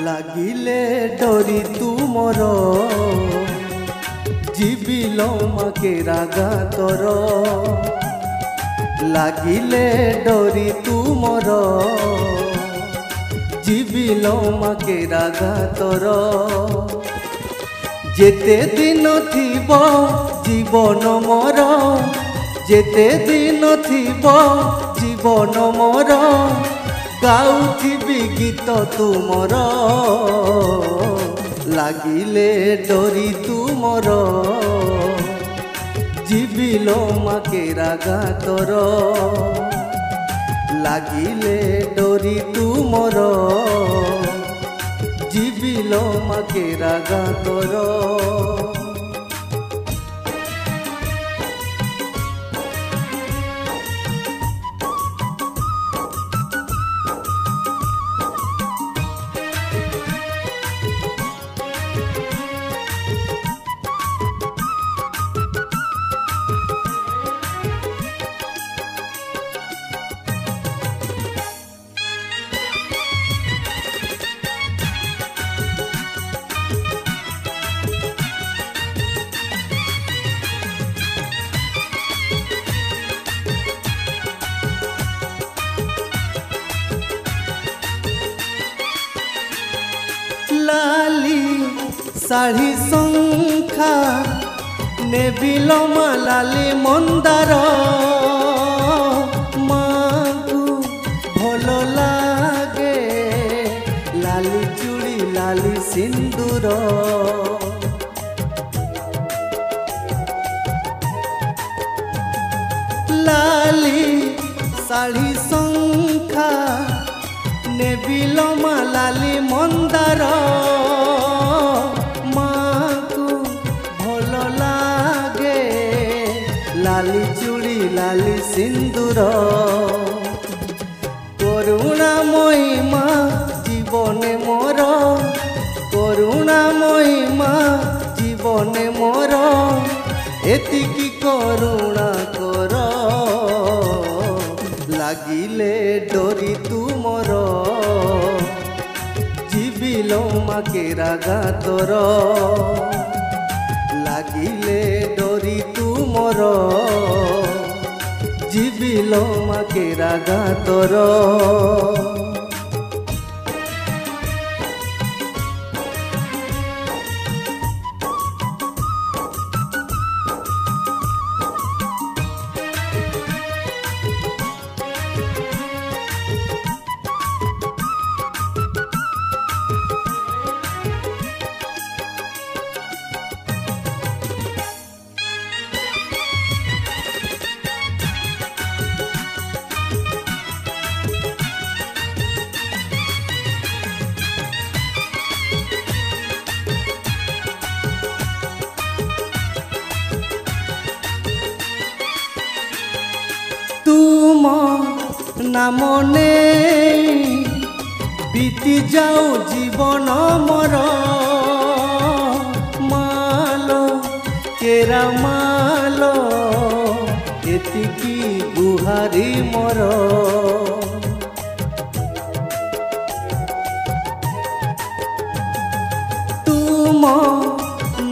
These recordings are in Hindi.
লাগিলে ডরি তুমর জীবিল মাকে রাগা তর লাগিলে ডরি তুমর জীবিল মাকে রাগা তর যেতে দিন থিব জীবন মর যেতে দিন থিব জীবন মর গাউথিবি গীত তুমর লাগিলে ডরি তুমর জীবিল মাকে রাগা তর লাগিলে ডরি তুমর জীবিল মাকে রাগা তর लाली शाढ़ी शंखा नेबिल लाली मंदार माँ भल लागे लाली चूड़ी लाली सिंदूर लाली शाढ़ी शंखा नेबिल लाली मंदार माँ भल लागे लाली चूड़ी लाली सिंदूर करुणामयी माँ जीवने मोर करुणामयी माँ जीवने मोर एतिकी करुणा कर লাগিলে ডরি তুমর জীবিল মাকে রাগা তর লাগিলে ডরি তুমর জীবিল মাকে রাগা তর तुम नाम नहीं बीती जाओ जीवन मोर मालो केरा मालो एतिकी गुहारी मोर तुम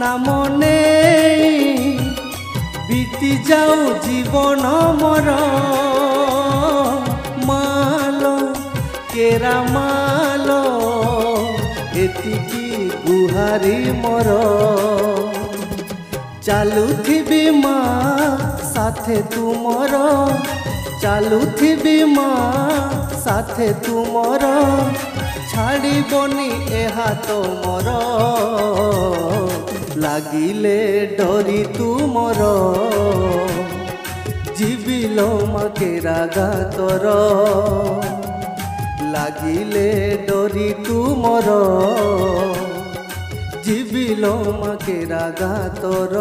नाम नहीं बीती जाओ जीवन मोर मालो केरा मालो एतिकी गुहारी मोर चालुथिबी माँ साथे तुमर चालुथिबी माँ साथे तुमर छाड़बनी एहा तुमर লাগিলে ডরি তুমর জীবিল মাকে রাগা তর লাগিলে ডরি তুমর জীবিল মাকে রাগা তর।